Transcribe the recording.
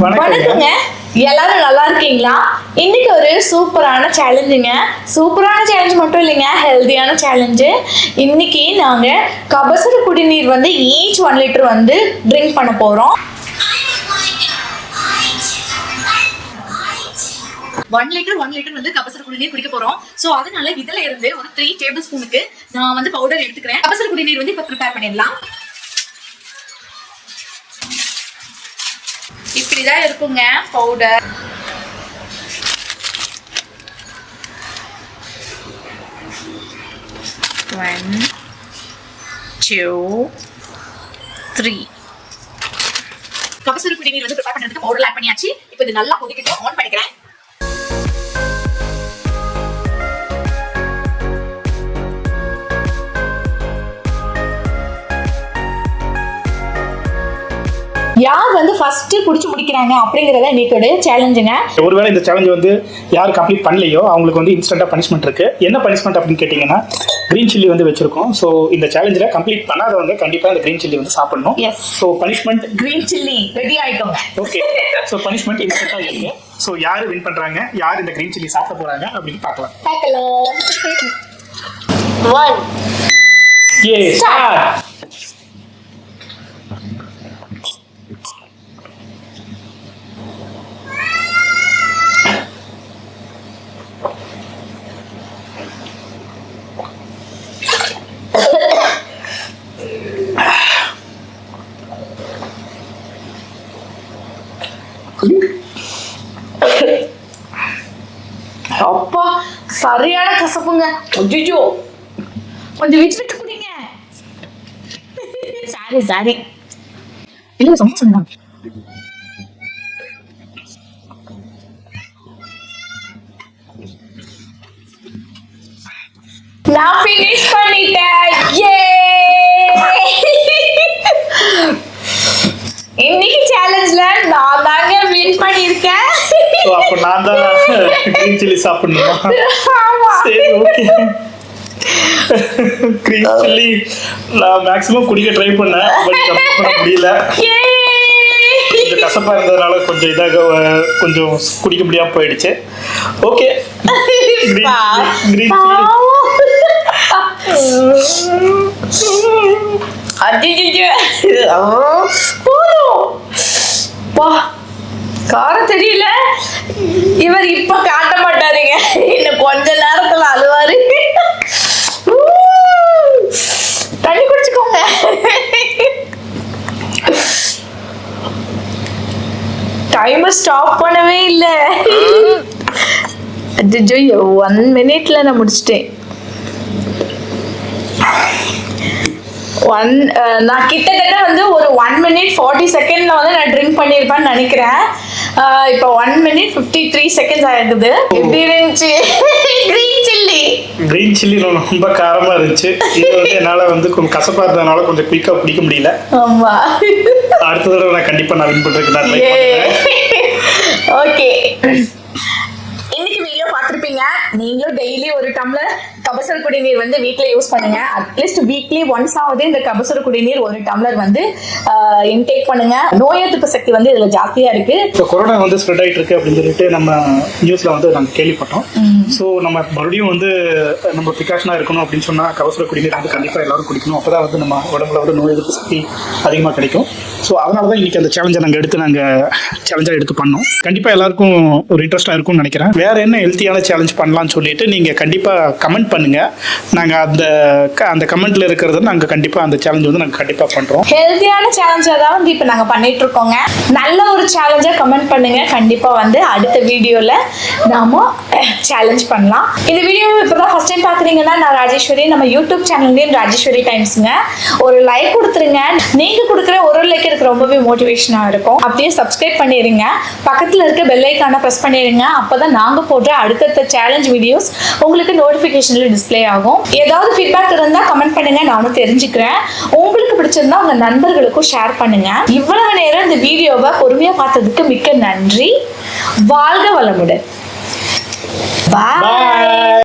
வணக்கங்க, எல்லாரும் நல்லா இருக்கீங்களா? இன்னைக்கு ஒரு சூப்பரான சேலஞ்சுங்க. சூப்பரான சேலஞ்ச் மட்டும் இல்லைங்க, ஹெல்தியான சேலஞ்சு. இன்னைக்கு நாங்க கபசுர குடிநீர் வந்து ஈச் 1 லிட்டர் வந்து ட்ரிங்க் பண்ண போறோம். 1 லிட்டர் வந்து கபசுர குடிநீர் குடிக்க போறோம். சோ அதனால இதுல இருந்து ஒரு 3 டேபிள் ஸ்பூனுக்கு நான் வந்து பவுடர் எடுத்துக்கிறேன். கபசுர குடிநீர் வந்து இப்ப ப்ரிப்பேர் பண்ணிடலாம். இப்படிதான் இருக்குங்க பவுடர். One, 2, 3. கபசுர குடிநீர் வந்து ப்ரிப்பேர் பண்றதுக்கு பவுடர் ஆட் பண்ணியாச்சு. இப்போ இது நல்லா கொதிக்கட்டும். ஆன் பண்ணிக்கிறேன். யார் வந்து ஃபர்ஸ்ட் குடிச்சு முடிக்கிறாங்க அப்படிங்கறத இன்னைக்கு சேலஞ்சுங்க. ஒருவேளை இந்த சேலஞ்ச் வந்து யார் கம்ப்ளீட் பண்ணலையோ அவங்களுக்கு வந்து இன்ஸ்டன்டா பனிஷ்மெண்ட் இருக்கு. என்ன பனிஷ்மெண்ட் அப்படின்னு கேட்டீங்கன்னா, கிரீன் சில்லி வந்து வச்சிருக்கோம். ஸோ இந்த சேலஞ்சில் கம்ப்ளீட் பண்ணாதவங்க கண்டிப்பா இந்த கிரீன் சில்லி வந்து சாப்பிடணும். So punishment green chilli ready ஆயிக்கோங்க. ஓகே, ஸோ பனிஷ்மெண்ட் இன்ஸ்டன்டா இருக்கு. ஸோ யார் வின் பண்றாங்க, யார் இந்த கிரீன் சில்லி சாப்பிட போறாங்க அப்படின்னு பார்க்கலாம். 1 ஏ ஸ்டார்ட். அப்பா சரியான கசப்புங்க. ஐயோ, கொஞ்சம் விட்டு குடிங்க. சாரி இல்ல சொன்னா நான் ஃபினிஷ் பண்ணிட்டேன். இன்னைக்கு சேலஞ்ச்ல நான் தாங்க வின் பண்ணிருக்கேன். ஸோ அப்போ நான் தான் கிரீன் சில்லி சாப்பிடணுமா? சரி, ஓகே. கிரீன் சில்லி நான் மேக்ஸிமம் குடிக்க ட்ரை பண்ணேன், பட் கம்ப்ளீட் பண்ண முடியல. கொஞ்சம் கசப்பா இருந்ததுனால கொஞ்சம் இதாக கொஞ்சம் குடிக்க முடியாம போயிடுச்சு. ஓகே, கிரீன் காரம் தெரியல. இவர் இப்ப காட்ட மாட்டாருங்க, இன்னும் கொஞ்ச நேரத்துல அழுவாரு. தண்ணி குடிச்சுக்கோங்க. டைமர் ஸ்டாப் பண்ணவே இல்லை. 1 மினிட்ல நான் முடிச்சிட்டேன். நான் கிட்டத்தட்ட வந்து ஒரு 1 மினிட் 40 செகண்ட்ல வந்து நான் ட்ரிங்க் பண்ணிருப்பேன்னு நினைக்கிறேன். இப்போ 1 மினிட் 53 செகண்ட்ஸ் ஆயிருக்குது. எப்படி இருந்துச்சு கிரீன் சில்லி? ரொம்ப காரமா இருந்துச்சு. இது வந்து என்னால வந்து கொஞ்சம் கசப்பா இருந்ததுனால கொஞ்சம் குயிக்கா பிடிக்க முடியல. ஆமா, அடுத்த தடவை நான் கண்டிப்பா நான் வின் பண்றதுக்கு நான் ட்ரை பண்றேன். ஓகே, இன்னைக்கு வீடியோ பார்த்திருப்பீங்க. நீங்களும் டெய்லி ஒரு டம்ளர் கபசுர குடிநீர் வந்து வீட்ல யூஸ் பண்ணுங்க. அட்லீஸ்ட் வீக்லி ஒன்ஸ் ஆவது இந்த கபசுர குடிநீர் ஒரு டம்ளர் வந்து இன்டேக் பண்ணுங்க. நோய் எதிர்ப்பு சக்தி வந்து இதுல ஜாஸ்தியா இருக்கு. இப்போ கொரோனா வந்து ஸ்ப்ரெட் ஆயிட்டு இருக்கு அப்படின்னு சொல்லிட்டு நம்ம நியூஸ்ல வந்து நாங்கள் கேள்விப்பட்டோம். ஸோ நம்ம மறுபடியும் வந்து நம்ம ப்ரிகாஷனா இருக்கணும் அப்படின்னு சொன்னா கபசுர குடிநீர் வந்து கண்டிப்பா எல்லாரும் குடிக்கணும். அப்பதான் வந்து நம்ம உடம்புல வந்து நோய் எதிர்ப்பு சக்தி அதிகமாக கிடைக்கும். ஸோ அதனால தான் இன்னைக்கு அந்த சேலஞ்சை நாங்கள் சேலஞ்சாக எடுத்து பண்ணோம். கண்டிப்பா எல்லாருக்கும் ஒரு இன்ட்ரெஸ்டா இருக்கும்னு நினைக்கிறேன். வேற என்ன ஹெல்த்தியான சேலஞ்ச் பண்ணலாம்னு சொல்லிட்டு நீங்க கண்டிப்பா கமெண்ட் பண்ணுங்க. நாங்க அந்த கமெண்ட்ல இருக்கிறத நாங்க கண்டிப்பா அந்த சேலஞ்ச் வந்து நாங்க கண்டிப்பா பண்றோம். ஹெல்தியான சேலஞ்சா தான் வந்து இப்போ நாங்க பண்ணிட்டு இருக்கோங்க. நல்ல ஒரு சேலஞ்சா கமெண்ட் பண்ணுங்க. கண்டிப்பா வந்து அடுத்த வீடியோல நாம சேலஞ்ச் பண்ணலாம். இந்த வீடியோ இப்பதான் ஃபர்ஸ்ட் டைம் பாக்குறீங்கன்னா, நான் ராஜேஸ்வரி, நம்ம யூடியூப் சேனல் நேம் ராஜேஸ்வரி டைம்ஸ்ங்க. ஒரு லைக் கொடுத்துருங்க. நீங்க கொடுக்குற ஒரு லைக் எனக்கு ரொம்பவே மோட்டிவேஷனா இருக்கும். அப்படியே சப்ஸ்கிரைப் பண்ணிடுங்க. பக்கத்துல இருக்க பெல் ஐகானை பிரஸ் பண்ணிடுங்க. அப்பதான் நாங்க போடுற அடுத்தடுத்த சேலஞ்ச் வீடியோஸ் உங்களுக்கு நோட்டிபிகேஷன்ல டிஸ்ப்ளே ஆகும். ஏதாவது ஃபீட்பேக் இருந்தா கமெண்ட் பண்ணுங்க, நானும் தெரிஞ்சுக்கிறேன். உங்களுக்கு பிடிச்சிருந்தா உங்க நண்பர்களுக்கும் ஷேர் பண்ணுங்க. இவ்வளவு நேரம் இந்த வீடியோவை பொறுமையா பார்த்ததுக்கு மிக்க நன்றி. வாழ்க வளமுடன். பாய்.